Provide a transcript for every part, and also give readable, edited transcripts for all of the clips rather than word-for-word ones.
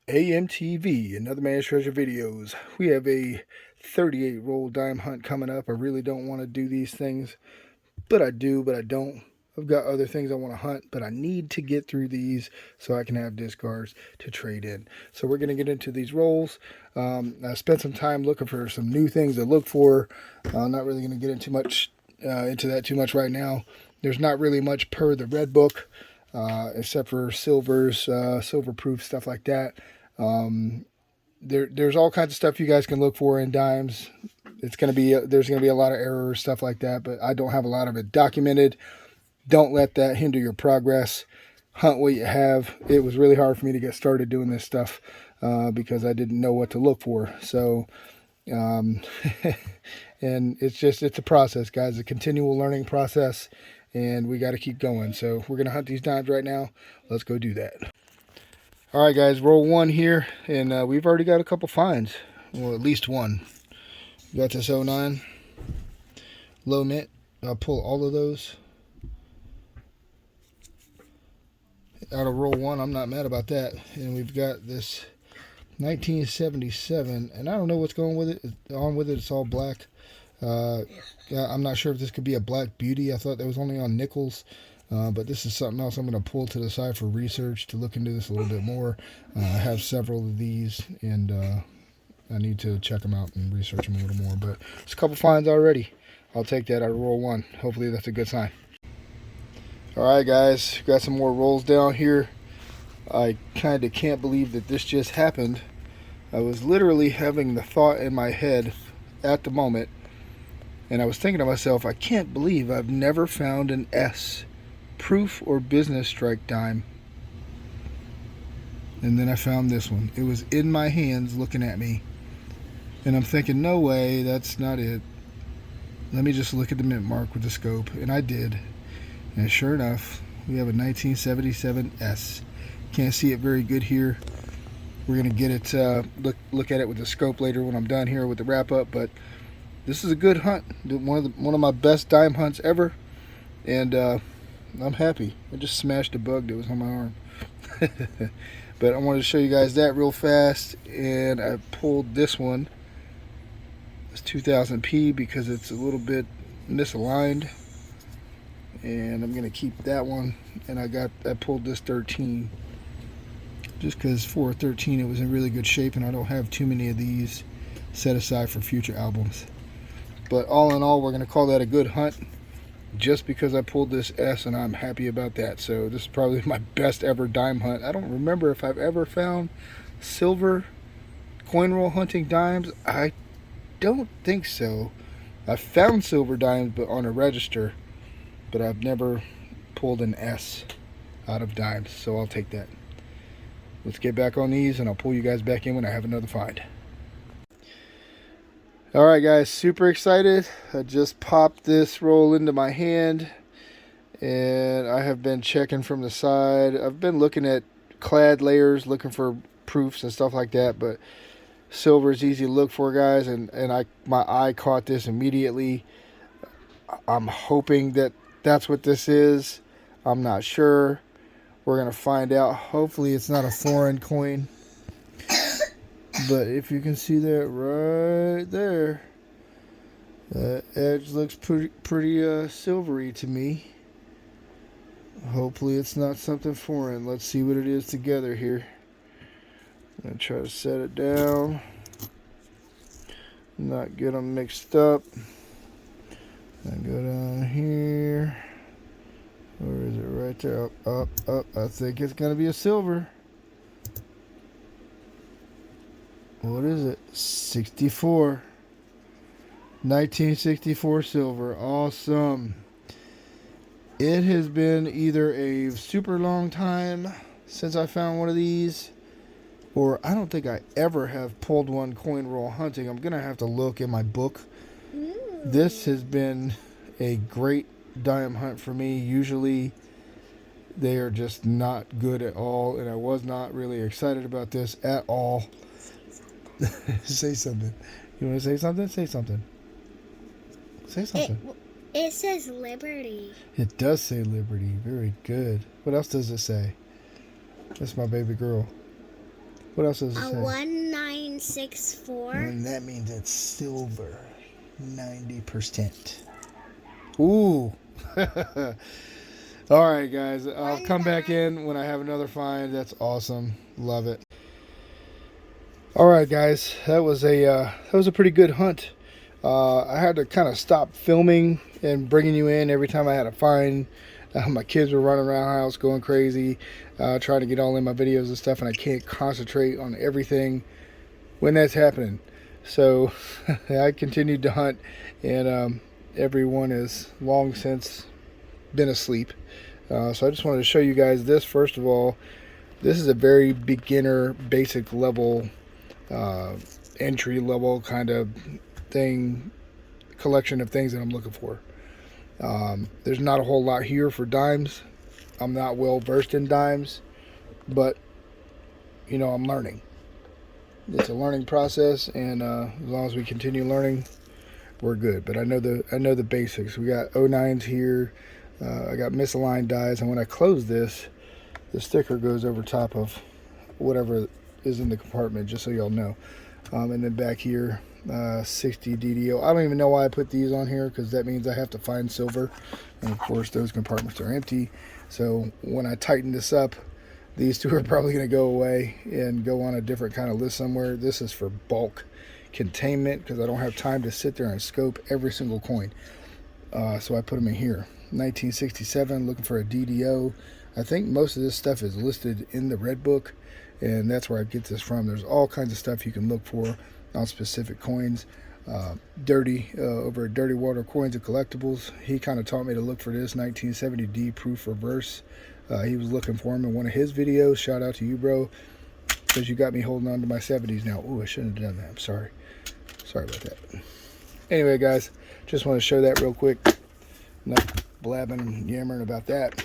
A.M.T.V, Another Man's Treasure videos. We have a 38 roll dime hunt coming up. I really don't want to do these things, but I do, but I don't. I've got other things I want to hunt, but I need to get through these so I can have discards to trade in. So we're going to get into these rolls. I spent some time looking for some new things to look for. I'm not really going to get into that too much right now. There's not really much per the red book, except for silvers, silver proof, stuff like that. There's all kinds of stuff you guys can look for in dimes. There's gonna be a lot of errors, stuff like that, but I don't have a lot of it documented. Don't let that hinder your progress. Hunt what you have. It was really hard for me to get started doing this stuff because I didn't know what to look for. So, and it's a process, guys. A continual learning process, and we got to keep going. So we're gonna hunt these dimes right now. Let's go do that. All right, guys, roll one here, and we've already got a couple finds. Well, at least one. Got this 09 low mint. I'll pull all of those out of roll one. I'm not mad about that. And we've got this 1977, and I don't know what's going with it. It's all black. I'm not sure if this could be a black beauty. I thought that was only on nickels. But this is something else I'm going to pull to the side for research to look into this a little bit more. I have several of these, and I need to check them out and research them a little more. But there's a couple finds already. I'll take that out of roll one. Hopefully that's a good sign. Alright, guys, got some more rolls down here. I kind of can't believe that this just happened. I was literally having the thought in my head at the moment, and I was thinking to myself, I can't believe I've never found an S proof or business strike dime. And then I found this one. It was in my hands looking at me, and I'm thinking, no way, that's not it. Let me just look at the mint mark with the scope. And I did, and sure enough, we have a 1977 S. Can't see it very good here. We're gonna get it, look at it with the scope later when I'm done here with the wrap up. But this is a good hunt, one of my best dime hunts ever, and I'm happy. I just smashed a bug that was on my arm. But I wanted to show you guys that real fast, and I pulled this one. It's 2000p because it's a little bit misaligned, and I'm gonna keep that one. And I pulled this 13 just because for a 13 it was in really good shape, and I don't have too many of these set aside for future albums. But all in all, we're gonna call that a good hunt, just because I pulled this S, and I'm happy about that. So this is probably my best ever dime hunt. I don't remember if I've ever found silver coin roll hunting dimes. I don't think so. I found silver dimes, but on a register, but I've never pulled an S out of dimes, so I'll take that. Let's get back on these, and I'll pull you guys back in when I have another find. Alright, guys, super excited. I just popped this roll into my hand, and I have been checking from the side. I've been looking at clad layers, looking for proofs and stuff like that, but silver is easy to look for, guys, and my eye caught this immediately. I'm hoping that that's what this is. I'm not sure. We're going to find out. Hopefully it's not a foreign coin. But if you can see that right there, that edge looks pretty silvery to me. Hopefully it's not something foreign. Let's see what it is together here. I'm going to try to set it down, not get them mixed up. And go down here. Where is it? Right there. Up. I think it's going to be a silver. What is it? 64. 1964 silver. Awesome. It has been either a super long time since I found one of these, or I don't think I ever have pulled one coin roll hunting. I'm going to have to look in my book. This has been a great dime hunt for me. Usually they are just not good at all, and I was not really excited about this at all. Say something. You want to say something? Say something. Say something. It says Liberty. It does say Liberty. Very good. What else does it say? That's my baby girl. What else does it A say? 1964. And that means it's silver. 90%. Ooh. All right, guys. I'll come back in when I have another find. That's awesome. Love it. All right, guys. That was a pretty good hunt. I had to kind of stop filming and bringing you in every time I had a find. My kids were running around the house going crazy, trying to get all in my videos and stuff, and I can't concentrate on everything when that's happening. So I continued to hunt, and everyone has long since been asleep. So I just wanted to show you guys this. First of all, this is a very beginner, basic level, entry level kind of thing, collection of things that I'm looking for. There's not a whole lot here for dimes. I'm not well versed in dimes, but you know, I'm learning. It's a learning process, and as long as we continue learning, we're good. But I know the basics. We got 09s here. I got misaligned dies, and when I close this, the sticker goes over top of whatever is in the compartment, just so y'all know. And then back here, 60 DDO. I don't even know why I put these on here, because that means I have to find silver, and of course those compartments are empty. So when I tighten this up, these two are probably going to go away and go on a different kind of list somewhere. This is for bulk containment, because I don't have time to sit there and scope every single coin. So I put them in here. 1967, looking for a DDO. I think most of this stuff is listed in the red book, and that's where I get this from. There's all kinds of stuff you can look for on specific coins. Dirty, over at Dirty Water Coins and Collectibles, he kind of taught me to look for this 1970D proof reverse. He was looking for him in one of his videos. Shout out to you, bro, because you got me holding on to my 70s now. Ooh, I shouldn't have done that. I'm sorry. Sorry about that. Anyway, guys, just want to show that real quick. Enough blabbing and yammering about that.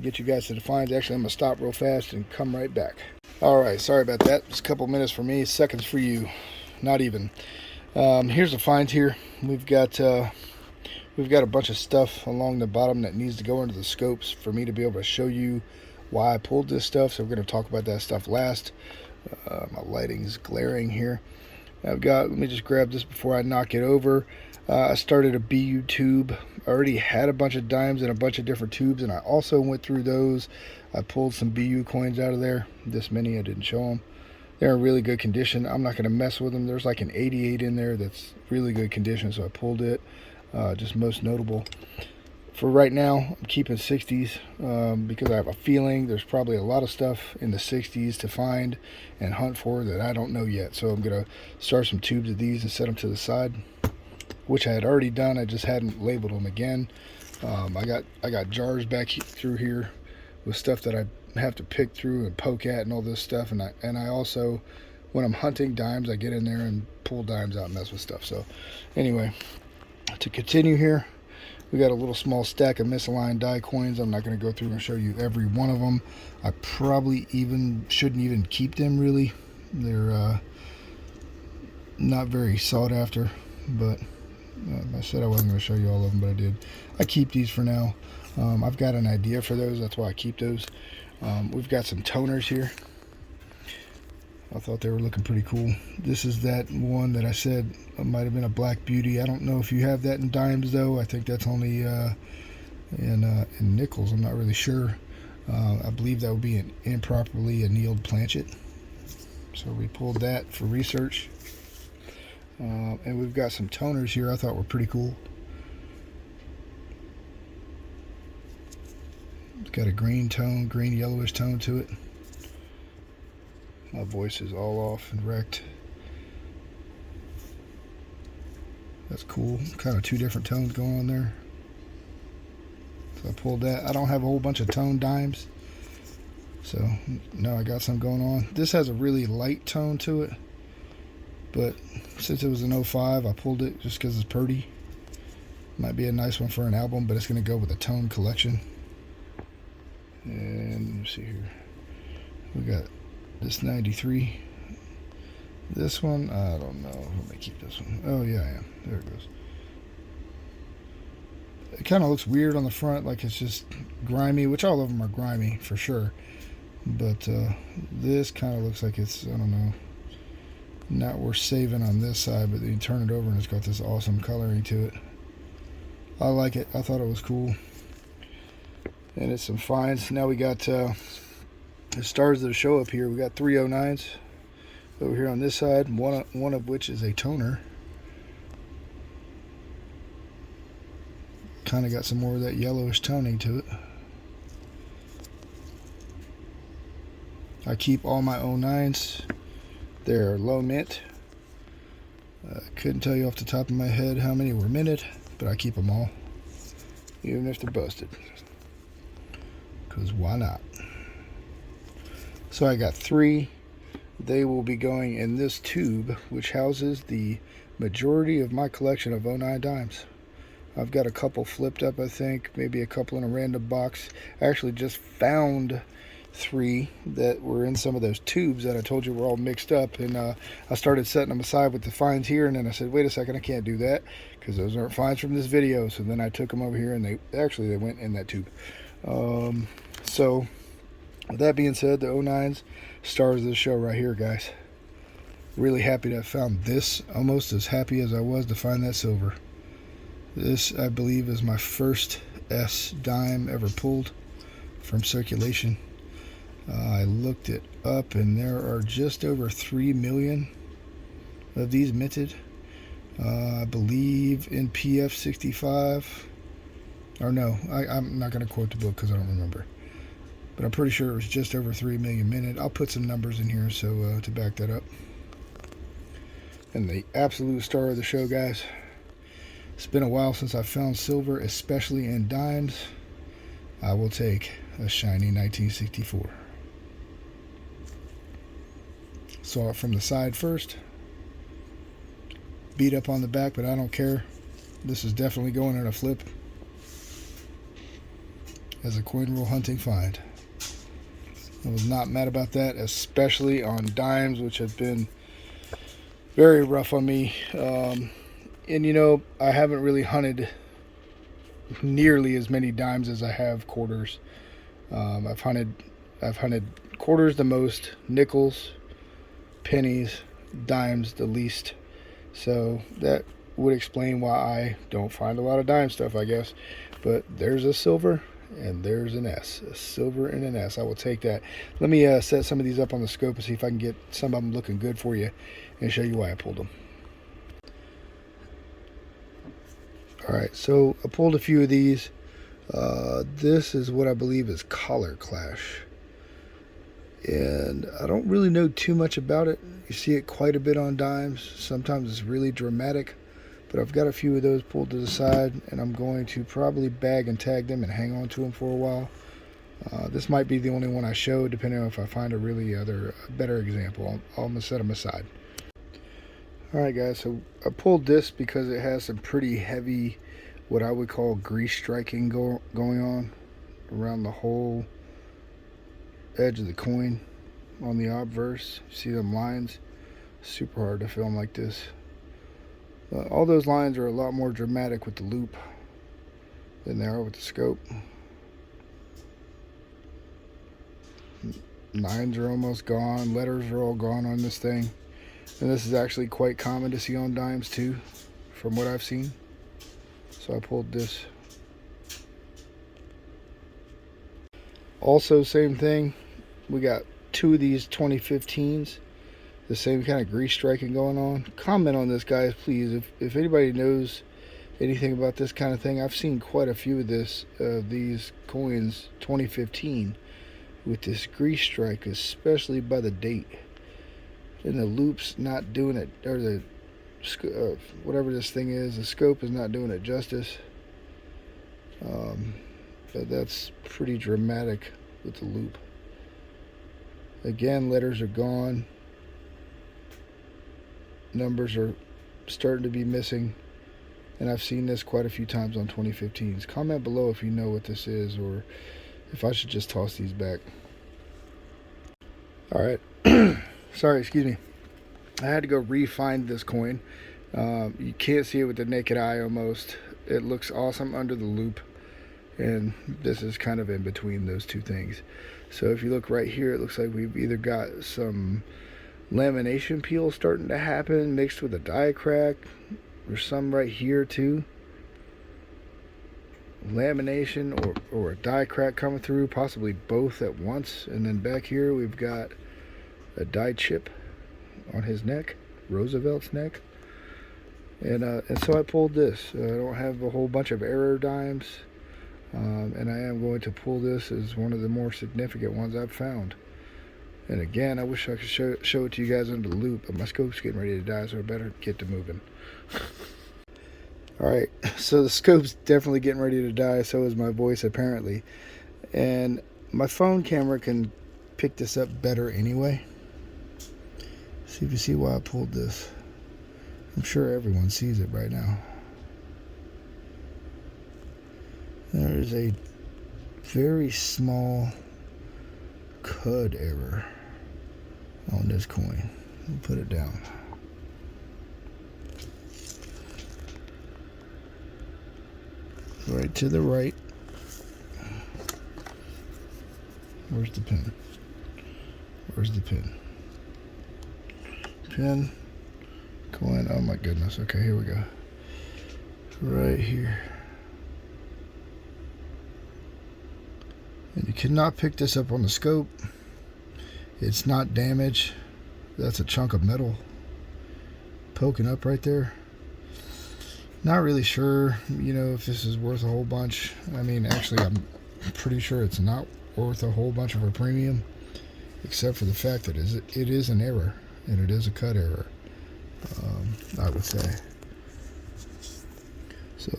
Get you guys to the finds. Actually, I'm going to stop real fast and come right back. Alright, sorry about that. Just a couple minutes for me, seconds for you. Not even. Here's the finds here. We've got a bunch of stuff along the bottom that needs to go into the scopes for me to be able to show you why I pulled this stuff. So we're going to talk about that stuff last. My lighting's glaring here. Let me just grab this before I knock it over. I started a BU tube. I already had a bunch of dimes in a bunch of different tubes, and I also went through those. I pulled some BU coins out of there. This many, I didn't show them. They're in really good condition. I'm not going to mess with them. There's like an 88 in there that's really good condition, so I pulled it. Just most notable. For right now, I'm keeping 60s because I have a feeling there's probably a lot of stuff in the 60s to find and hunt for that I don't know yet. So I'm going to start some tubes of these and set them to the side, which I had already done. I just hadn't labeled them again. I got jars back through here with stuff that I have to pick through and poke at and all this stuff. And I also, when I'm hunting dimes, I get in there and pull dimes out and mess with stuff. So anyway, to continue here, we got a little small stack of misaligned die coins. I'm not going to go through and show you every one of them. I probably shouldn't even keep them, really. They're not very sought after, but I said I wasn't going to show you all of them, but I did. I keep these for now. I've got an idea for those. That's why I keep those. We've got some toners here. I thought they were looking pretty cool. This is that one that I said might have been a Black Beauty. I don't know if you have that in dimes, though. I think that's only in nickels. I'm not really sure. I believe that would be an improperly annealed planchet. So we pulled that for research. And we've got some toners here I thought were pretty cool. It's got a green tone, green yellowish tone to it. My voice is all off and wrecked. That's cool. Kind of two different tones going on there. So I pulled that. I don't have a whole bunch of tone dimes, so now I got some going on. This has a really light tone to it, but since it was an 05, I pulled it just because it's pretty. Might be a nice one for an album, but it's going to go with a tone collection. And let me see here. We got this 93. This one, I don't know. Let me keep this one. Oh, yeah, I am. There it goes. It kind of looks weird on the front, like it's just grimy, which all of them are grimy for sure. But this kind of looks like it's, I don't know, not worth saving on this side, but then you turn it over and it's got this awesome coloring to it. I like it. I thought it was cool. And it's some fines. Now we got the stars of the show up here. We got 309s over here on this side, one of which is a toner. Kind of got some more of that yellowish toning to it. I keep all my 09s. They're low mint. Couldn't tell you off the top of my head how many were minted, but I keep them all, even if they're busted. Because why not? So I got 3. They will be going in this tube, which houses the majority of my collection of 09 dimes. I've got a couple flipped up, I think, maybe a couple in a random box. I actually just found 3 that were in some of those tubes that I told you were all mixed up, and I started setting them aside with the fines here, and then I said, wait a second, I can't do that because those aren't fines from this video. So then I took them over here, and they went in that tube. So with that being said, the 09s, stars of the show right here, guys. Really happy to have found this. Almost as happy as I was to find that silver. This, I believe, is my first S dime ever pulled from circulation. I looked it up, and there are just over 3 million of these minted. I believe in PF 65. Or no, I'm not going to quote the book because I don't remember. But I'm pretty sure it was just over 3 million minted. I'll put some numbers in here so to back that up. And the absolute star of the show, guys. It's been a while since I found silver, especially in dimes. I will take a shiny 1964. Saw it from the side first. Beat up on the back, but I don't care. This is definitely going in a flip as a coin roll hunting find. I was not mad about that, especially on dimes, which have been very rough on me. And you know, I haven't really hunted nearly as many dimes as I have quarters. I've hunted quarters the most, nickels, pennies, dimes the least. So that would explain why I don't find a lot of dime stuff, I guess. But there's a silver and there's an S. A silver and an S. I will take that. Let me set some of these up on the scope and see if I can get some of them looking good for you and show you why I pulled them. Alright, so I pulled a few of these. This is what I believe is Collar Clash. And I don't really know too much about it. You see it quite a bit on dimes. Sometimes it's really dramatic. But I've got a few of those pulled to the side, and I'm going to probably bag and tag them and hang on to them for a while. This might be the only one I show, depending on if I find a really better example. I'm going to set them aside. Alright guys, so I pulled this because it has some pretty heavy, what I would call grease striking going on around the whole edge of the coin on the obverse. See them lines? Super hard to film like this. All those lines are a lot more dramatic with the loop than they are with the scope. Nines are almost gone. Letters are all gone on this thing. And this is actually quite common to see on dimes too, from what I've seen. So I pulled this. Also, same thing. We got 2 of these 2015s. The same kind of grease striking going on. Comment on this, guys, please. If anybody knows anything about this kind of thing, I've seen quite a few of these coins 2015 with this grease strike, especially by the date. And the loop's not doing it, or the whatever this thing is, the scope is not doing it justice. But that's pretty dramatic with the loop. Again, letters are gone. Numbers are starting to be missing. And I've seen this quite a few times on 2015s. Comment below if you know what this is, or if I should just toss these back. Alright. Sorry, excuse me. I had to go re-find this coin. You can't see it with the naked eye almost. It looks awesome under the loop. and this is kind of in between those two things. So if you look right here, it looks like we've either got some lamination peel starting to happen mixed with a die crack. There's some right here too. Lamination or a die crack coming through, possibly both at once. And then back here we've got a die chip on his neck, Roosevelt's neck. And so I pulled this. I don't have a whole bunch of error dimes, and I am going to pull this as one of the more significant ones I've found. And again, I wish I could show it to you guys under the loop, but my scope's getting ready to die, so I better get to moving. Alright, so the scope's definitely getting ready to die, so is my voice apparently. And my phone camera can pick this up better anyway. See if you see why I pulled this. I'm sure everyone sees it right now. There is a very small cud error on this coin. We'll put it down. Right to the right. Where's the pin? Where's the pin? Pin. Coin. Oh my goodness. Okay, here we go. Right here. And you cannot pick this up on the scope. It's not damaged. That's a chunk of metal poking up right there. Not really sure, if this is worth a whole bunch. I mean, actually, I'm pretty sure it's not worth a whole bunch of a premium, except for the fact that it is an error, and it is a cut error, I would say. So,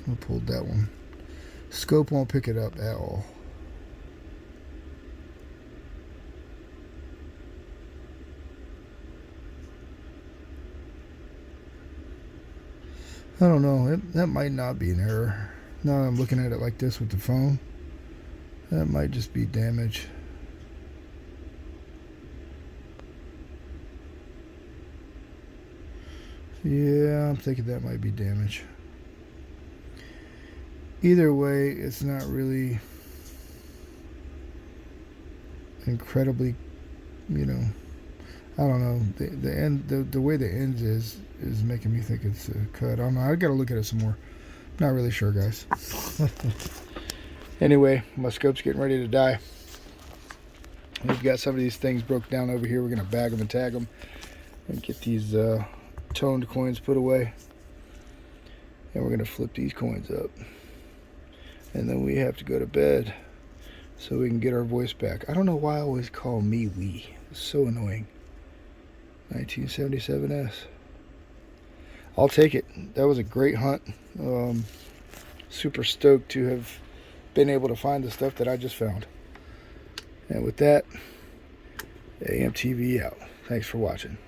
I pulled that one. Scope won't pick it up at all. I don't know, that might not be an error. Now I'm looking at it like this with the phone. That might just be damage. Yeah, I'm thinking that might be damage. Either way, it's not really incredibly, I don't know. The end, the way the end is making me think it's a cut. I don't know. I gotta look at it some more. Not really sure, guys. Anyway, my scope's getting ready to die. We've got some of these things broke down over here. We're gonna bag them and tag them and get these toned coins put away. And we're gonna flip these coins up. And then we have to go to bed so we can get our voice back. I don't know why I always call me we. It's so annoying. 1977S. I'll take it. That was a great hunt. Super stoked to have been able to find the stuff that I just found. And with that, A.M.T.V out. Thanks for watching.